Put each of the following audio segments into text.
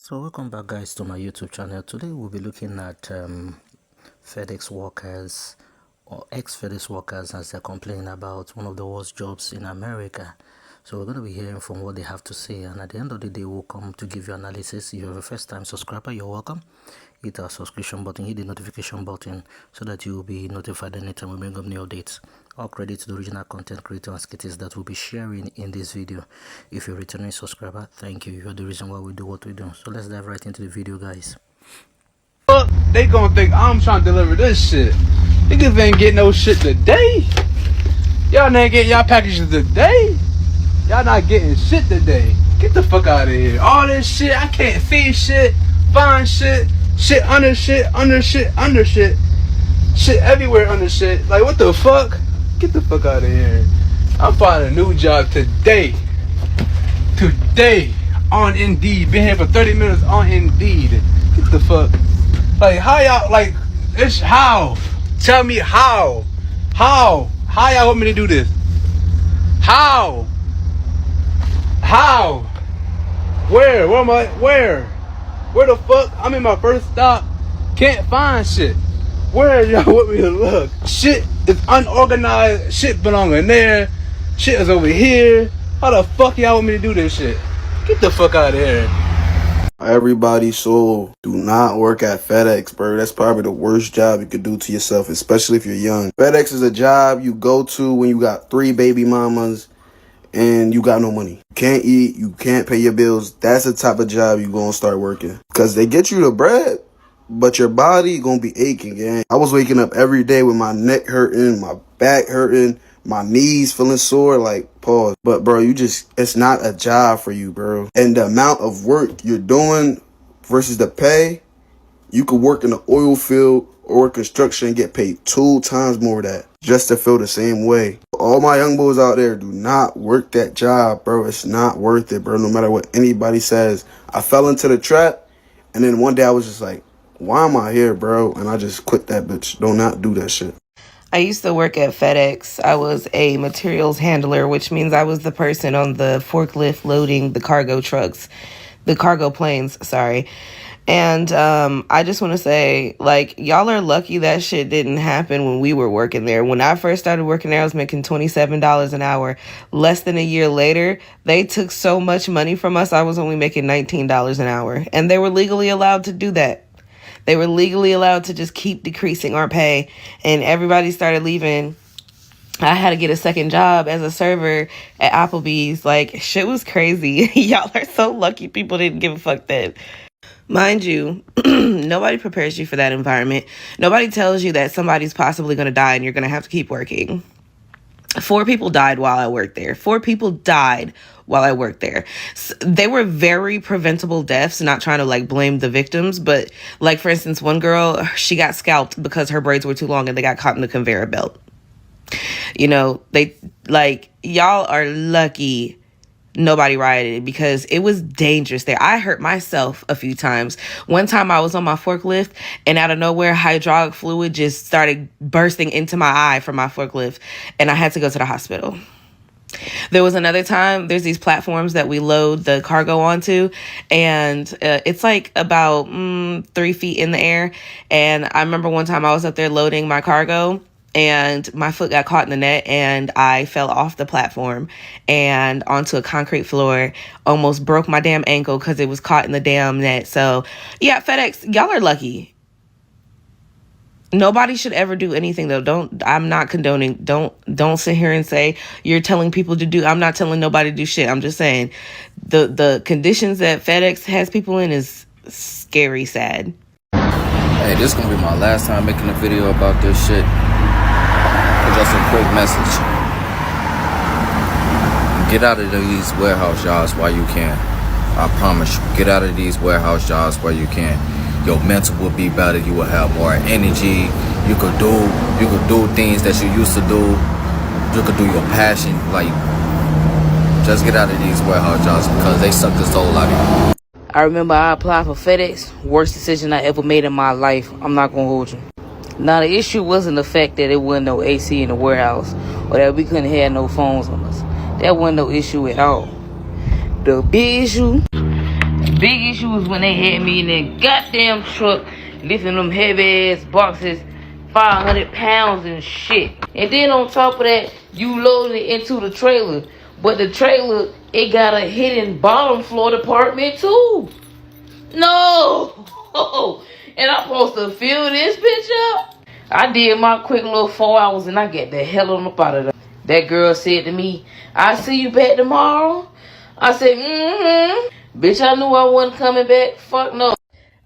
So welcome back guys to my YouTube channel. Today we'll be looking at FedEx workers or ex-FedEx workers as they're complaining about one of the worst jobs in America. So we're going to be hearing from what they have to say, and at the end of the day we'll come to give you analysis. If you're a first time subscriber, you're welcome. Hit our subscription button, hit the notification button so that you will be notified anytime we bring up new updates. All credit to the original content creator and sketches that we'll be sharing in this video. If you're a returning subscriber, thank you. You're the reason why we do what we do. So let's dive right into the video, guys. They gonna think I'm trying to deliver this shit. Niggas ain't getting no shit today. Y'all ain't getting y'all packages today. Y'all not getting shit today. Get the fuck out of here. All this shit, I can't see shit, find shit, shit under shit, under shit, under shit. Shit everywhere under shit. Like, what the fuck? Get the fuck out of here. I'm finding a new job today. Today. On Indeed. Been here for 30 minutes on Indeed. Get the fuck. Like, how y'all, like, it's how? Tell me how. How? How y'all want me to do this? How? How? Where? Where am I? Where? Where the fuck? I'm in my first stop. Can't find shit. Where y'all want me to look? Shit is unorganized. Shit belong in there. Shit is over here. How the fuck y'all want me to do this shit? Get the fuck out of here. Everybody, so do not work at FedEx, bro. That's probably the worst job you could do to yourself, especially if you're young. FedEx is a job you go to when you got 3 baby mamas and you got no money. You can't eat, you can't pay your bills. That's the type of job you gonna start working. Because they get you the bread, but your body gonna be aching, gang. I was waking up every day with my neck hurting, my back hurting, my knees feeling sore, like, pause. But, bro, it's not a job for you, bro. And the amount of work you're doing versus the pay, you could work in the oil field or construction and get paid 2 times more of that just to feel the same way. All my young boys out there, do not work that job, bro. It's not worth it, bro, no matter what anybody says. I fell into the trap, and then one day I was just like, why am I here, bro? And I just quit that bitch. Do not do that shit. I used to work at FedEx. I was a materials handler, which means I was the person on the forklift loading the cargo trucks, the cargo planes, sorry. And I just want to say, like, y'all are lucky that shit didn't happen when we were working there. When I first started working there, I was making $27 an hour. Less than a year later, they took so much money from us, I was only making $19 an hour. And they were legally allowed to do that. They were legally allowed to just keep decreasing our pay, and everybody started leaving. I had to get a second job as a server at Applebee's. Like, shit was crazy. Y'all are so lucky people didn't give a fuck then. Mind you, nobody prepares you for that environment. Nobody tells you that somebody's possibly going to die and you're going to have to keep working. 4 people died while I worked there. 4 people died while I worked there. They were very preventable deaths, not trying to like blame the victims, but like, for instance, one girl, she got scalped because her braids were too long and they got caught in the conveyor belt. You know, they like, y'all are lucky nobody rioted because it was dangerous there. I hurt myself a few times. One time I was on my forklift and out of nowhere, hydraulic fluid just started bursting into my eye from my forklift and I had to go to the hospital. There was another time, there's these platforms that we load the cargo onto, and it's like about 3 feet in the air. And I remember one time I was up there loading my cargo and my foot got caught in the net and I fell off the platform and onto a concrete floor, almost broke my damn ankle because it was caught in the damn net. So yeah, FedEx, y'all are lucky. Nobody should ever do anything though. I'm not condoning. Don't sit here and say you're telling people to do. I'm not telling nobody to do shit. I'm just saying the conditions that FedEx has people in is scary sad. Hey, this is gonna be my last time making a video about this shit. Just a quick message. Get out of these warehouse jobs while you can. I promise you. Get out of these warehouse jobs while you can. Your mental will be better. You will have more energy. You could do things that you used to do. You could do your passion. Like, just get out of these warehouse jobs because they suck the soul out of you. I remember I applied for FedEx. Worst decision I ever made in my life. I'm not gonna hold you. Now, the issue wasn't the fact that there wasn't no AC in the warehouse or that we couldn't have no phones on us. That wasn't no issue at all. The big issue Big issue was when they had me in that goddamn truck lifting them heavy ass boxes, 500 pounds and shit. And then on top of that, you loading it into the trailer. But the trailer, it got a hidden bottom floor department too. No! And I'm supposed to fill this bitch up? I did my quick little 4 hours and I get the hell on up out of there. That girl said to me, "I see you back tomorrow." I said, Bitch, I knew I wasn't coming back. Fuck no.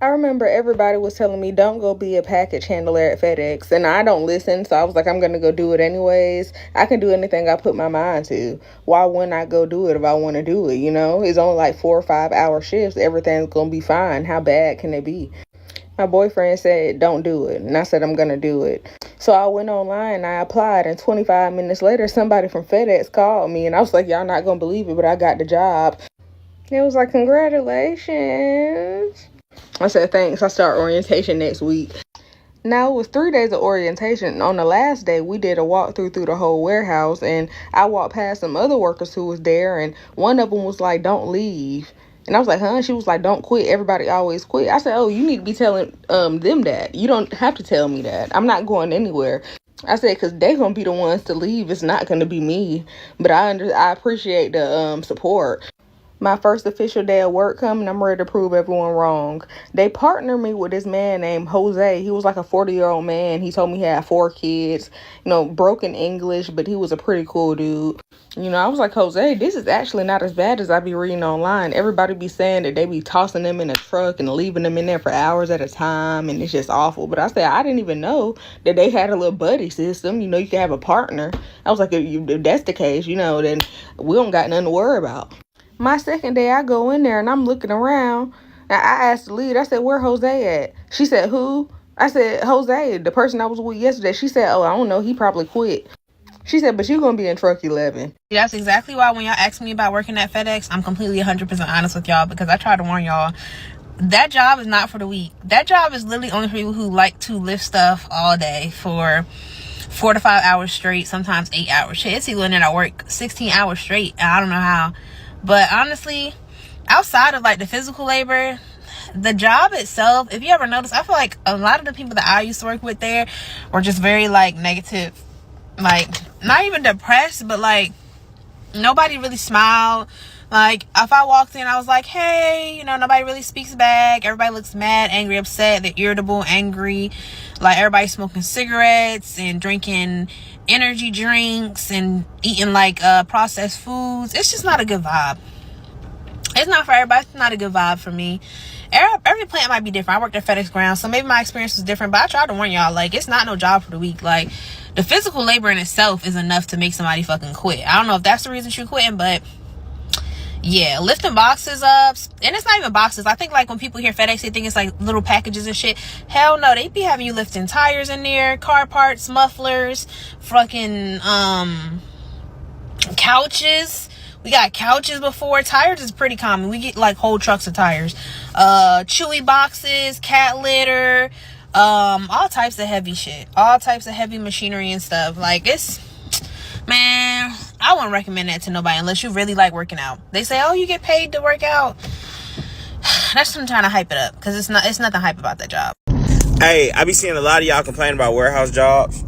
I remember everybody was telling me, don't go be a package handler at FedEx. And I don't listen, so I was like, I'm going to go do it anyways. I can do anything I put my mind to. Why wouldn't I go do it if I want to do it, you know? It's only like 4 or 5 hour shifts. Everything's going to be fine. How bad can it be? My boyfriend said, don't do it. And I said, I'm going to do it. So I went online and I applied. And 25 minutes later, somebody from FedEx called me. And I was like, y'all not going to believe it, but I got the job. It was like, congratulations. I said, thanks. I start orientation next week. Now, it was 3 days of orientation. On the last day, we did a walkthrough through the whole warehouse. And I walked past some other workers who was there. And one of them was like, don't leave. And I was like, huh? She was like, don't quit. Everybody always quit. I said, oh, you need to be telling them that. You don't have to tell me that. I'm not going anywhere. I said, because they're going to be the ones to leave. It's not going to be me. But I appreciate the support. My first official day of work coming, I'm ready to prove everyone wrong. They partnered me with this man named Jose. He was like a 40-year-old man. He told me he had 4 kids, you know, broken English, but he was a pretty cool dude. You know, I was like, Jose, this is actually not as bad as I be reading online. Everybody be saying that they be tossing them in a truck and leaving them in there for hours at a time, and it's just awful. But I said, I didn't even know that they had a little buddy system. You know, you can have a partner. I was like, if that's the case, you know, then we don't got nothing to worry about. My second day, I go in there and I'm looking around. And I asked the lead, I said, where Jose at? She said, who? I said, Jose, the person I was with yesterday. She said, oh, I don't know. He probably quit. She said, but you're going to be in truck 11. That's exactly why when y'all ask me about working at FedEx, I'm completely 100% honest with y'all, because I try to warn y'all. That job is not for the weak. That job is literally only for people who like to lift stuff all day for 4 to 5 hours straight, sometimes 8 hours. Shit, it's even in I work 16 hours straight. And I don't know how. But honestly, outside of like the physical labor, the job itself, if you ever notice, I feel like a lot of the people that I used to work with there were just very like negative, like not even depressed, but like nobody really smiled. Like if I walked in, I was like, hey, you know, nobody really speaks back. Everybody looks mad, angry, upset. They're irritable, angry. Like everybody's smoking cigarettes and drinking energy drinks and eating like processed foods. It's just not a good vibe. It's not for everybody. It's not a good vibe for me. Every plant might be different. I worked at FedEx Ground, so maybe my experience was different, but I tried to warn y'all, like, it's not no job for the weak. Like, the physical labor in itself is enough to make somebody fucking quit. I don't know if that's the reason you're quitting, but yeah, lifting boxes up. And it's not even boxes. I think like when people hear FedEx, they think it's like little packages and shit. Hell no, they be having you lifting tires in there, car parts, mufflers, fucking couches. We got couches before. Tires is pretty common. We get like whole trucks of tires. Chewy boxes, cat litter, all types of heavy shit. All types of heavy machinery and stuff. Like, it's, man, I wouldn't recommend that to nobody unless you really like working out. They say, oh, you get paid to work out. That's them trying to hype it up, because it's nothing hype about that job. Hey, I be seeing a lot of y'all complaining about warehouse jobs.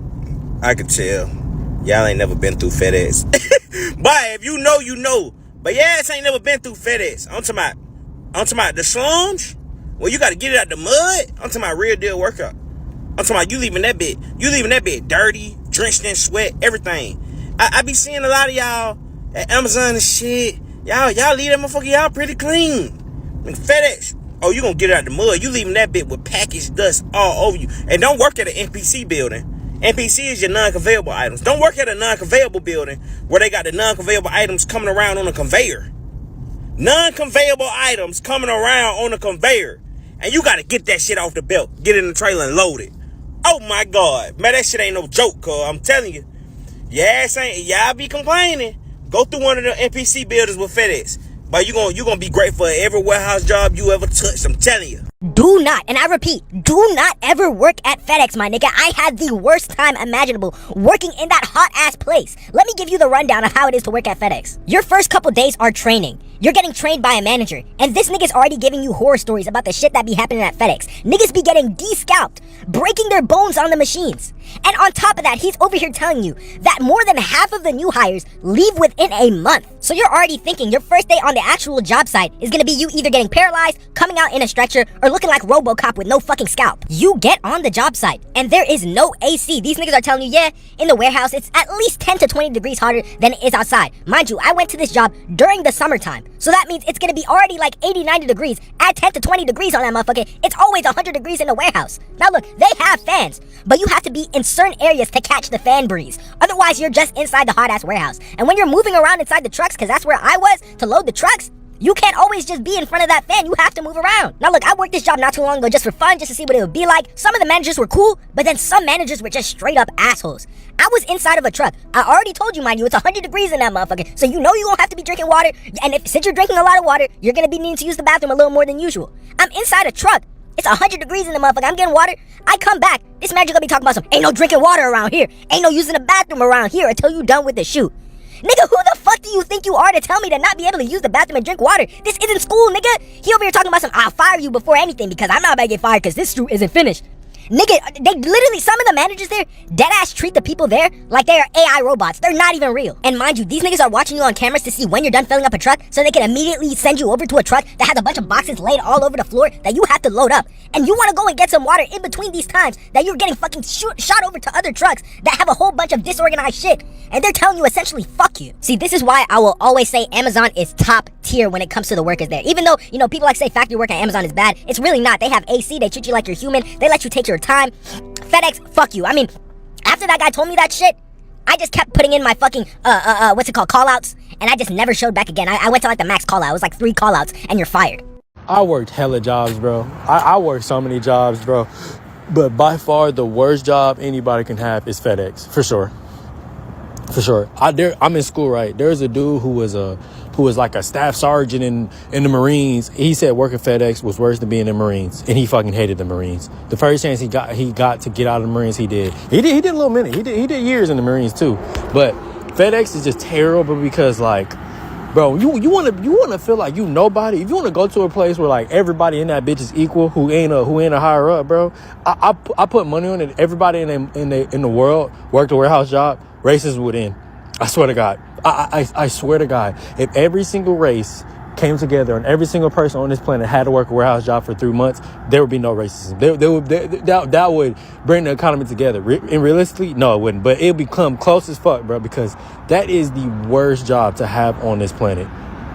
I could tell. Y'all ain't never been through FedEx. But if you know, you know. But your ass ain't never been through FedEx. I'm talking about the slums, where you got to get it out the mud. I'm talking about real deal workout. I'm talking about you leaving that bit dirty, drenched in sweat, everything. I be seeing a lot of y'all at Amazon and shit. Y'all leave that motherfucker, y'all pretty clean. And FedEx, oh, you gonna get it out the mud. You leaving that bit with packaged dust all over you. And don't work at an NPC building. NPC is your non-conveyable items. Don't work at a non-conveyable building where they got the non-conveyable items coming around on a conveyor. Non-conveyable items coming around on a conveyor. And you got to get that shit off the belt. Get it in the trailer and load it. Oh my God. Man, that shit ain't no joke, cuz. I'm telling you. Y'all be complaining. Go through one of the NPC buildings with FedEx. But you gonna be grateful for every warehouse job you ever touched. I'm telling you. Do not, and I repeat, do not ever work at FedEx, my nigga. I had the worst time imaginable working in that hot-ass place. Let me give you the rundown of how it is to work at FedEx. Your first couple days are training. You're getting trained by a manager, and this nigga's already giving you horror stories about the shit that be happening at FedEx. Niggas be getting de-scalped, breaking their bones on the machines. And on top of that, he's over here telling you that more than half of the new hires leave within a month. So you're already thinking your first day on the actual job site is gonna be you either getting paralyzed, coming out in a stretcher, or looking like RoboCop with no fucking scalp. You get on the job site, and there is no AC. These niggas are telling you, yeah, in the warehouse, it's at least 10 to 20 degrees hotter than it is outside. Mind you, I went to this job during the summertime. So that means it's gonna be already like 80, 90 degrees. Add 10 to 20 degrees on that motherfucker, it's always 100 degrees in the warehouse. Now look, they have fans, but you have to be in certain areas to catch the fan breeze. Otherwise, you're just inside the hot-ass warehouse. And when you're moving around inside the trucks, because that's where I was, to load the trucks, you can't always just be in front of that fan. You have to move around. Now look, I worked this job not too long ago just for fun, just to see what it would be like. Some of the managers were cool, but then some managers were just straight up assholes. I was inside of a truck. I already told you, mind you, it's 100 degrees in that motherfucker. So you know you're gonna have to be drinking water. And since you're drinking a lot of water, you're gonna be needing to use the bathroom a little more than usual. I'm inside a truck. It's 100 degrees in the motherfucker. I'm getting water. I come back. This manager gonna be talking about some, ain't no drinking water around here. Ain't no using the bathroom around here until you done with the shoot. Nigga, who the fuck do you think you are to tell me to not be able to use the bathroom and drink water? This isn't school, nigga. He over here talking about some, I'll fire you before anything because I'm not about to get fired because this shoot isn't finished. Nigga, they literally, some of the managers there, deadass treat the people there like they are AI robots. They're not even real. And mind you, these niggas are watching you on cameras to see when you're done filling up a truck so they can immediately send you over to a truck that has a bunch of boxes laid all over the floor that you have to load up. And you want to go and get some water in between these times that you're getting fucking shot over to other trucks that have a whole bunch of disorganized shit. And they're telling you essentially, fuck you. See, this is why I will always say Amazon is top tier when it comes to the workers there. Even though, you know, people like say factory work at Amazon is bad, it's really not. They have AC, they treat you like you're human, they let you take your time. FedEx, fuck you. I mean, after that guy told me that shit, I just kept putting in my fucking, what's it called, call-outs, and I just never showed back again. I went to like the max call-out. It was like 3 call-outs, and you're fired. I worked hella jobs, bro. I worked so many jobs, bro. But by far, the worst job anybody can have is FedEx, for sure. For sure. I'm in school, right? There's a dude who was like a staff sergeant in the Marines. He said working FedEx was worse than being in the Marines, and he fucking hated the Marines. The first chance he got to get out of the Marines, he did. He did a little minute. He did years in the Marines too. But FedEx is just terrible because, like, bro, you want to feel like you nobody. If you want to go to a place where like everybody in that bitch is equal, who ain't a higher up, bro. I put money on it. Everybody in the world worked a warehouse job. Racism would end. I swear to God. I swear to God. If every single race came together and every single person on this planet had to work a warehouse job for 3 months, there would be no racism. That would bring the economy together. And realistically, no, it wouldn't. But it would become close as fuck, bro, because that is the worst job to have on this planet.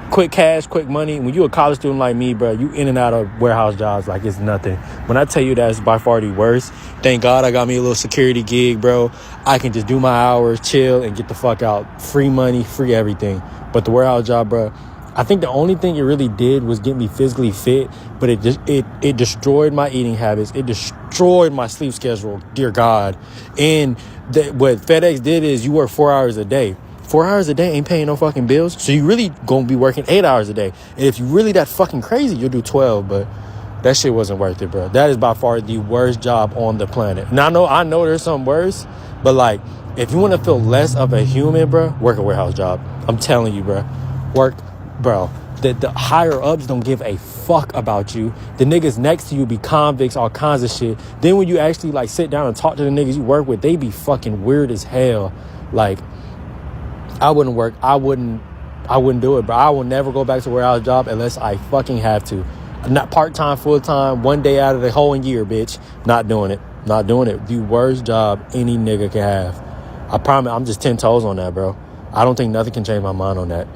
Quick cash, quick money. When you a college student like me, bro, you in and out of warehouse jobs like it's nothing. When I tell you that's by far the worst, thank God I got me a little security gig, bro. I can just do my hours, chill, and get the fuck out. Free money, free everything. But the warehouse job, bro, I think the only thing it really did was get me physically fit, but it destroyed my eating habits. It destroyed my sleep schedule, dear God. And what FedEx did is you work 4 hours a day. 4 hours a day ain't paying no fucking bills. So you really gonna be working 8 hours a day. And if you really that fucking crazy, you'll do 12. But that shit wasn't worth it, bro. That is by far the worst job on the planet. Now I know there's some worse, but like if you want to feel less of a human, bro, work a warehouse job. I'm telling you, bro. Bro. The higher ups don't give a fuck about you. The niggas next to you be convicts, all kinds of shit. Then when you actually like sit down and talk to the niggas you work with, they be fucking weird as hell. Like, I wouldn't do it, bro. I will never go back to a warehouse job unless I fucking have to. Not part-time, full-time, 1 day out of the whole year, bitch. Not doing it. Not doing it. The worst job any nigga can have. I promise, I'm just 10 toes on that, bro. I don't think nothing can change my mind on that.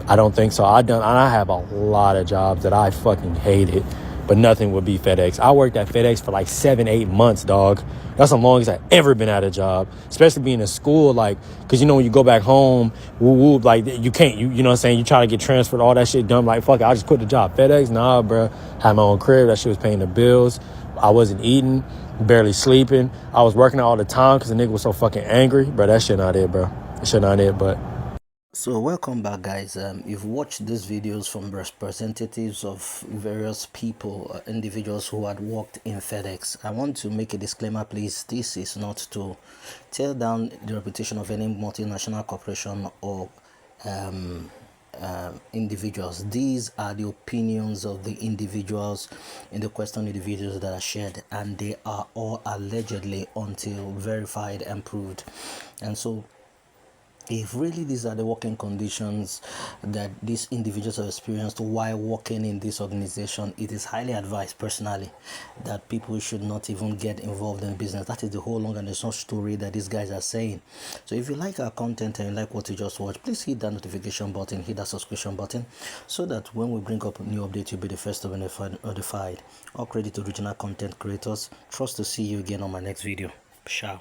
I don't think so. I have a lot of jobs that I fucking hated, but nothing would be FedEx. I worked at FedEx for like 7-8 months, dog. That's the longest I've ever been at a job, especially being in school, like, because, you know, when you go back home, like, you can't, you know what I'm saying? You try to get transferred, all that shit done. Like, fuck it, I just quit the job. FedEx, nah, bro. Had my own crib. That shit was paying the bills. I wasn't eating, barely sleeping. I was working out all the time because the nigga was so fucking angry. Bro, that shit not it, bro. That shit not it, but... So welcome back, guys. You've watched these videos from representatives of various people, individuals who had worked in FedEx. I want to make a disclaimer, please. This is not to tear down the reputation of any multinational corporation or individuals. These are the opinions of the individuals in the question in the videos that are shared, and they are all allegedly until verified and proved. And so if really these are the working conditions that these individuals have experienced while working in this organization, it is highly advised personally that people should not even get involved in business. That is the whole long and the short story that these guys are saying. So if you like our content and you like what you just watched, please hit that notification button, hit that subscription button, so that when we bring up a new update, you'll be the first to be notified. All credit to original content creators. Trust to see you again on my next video. Ciao.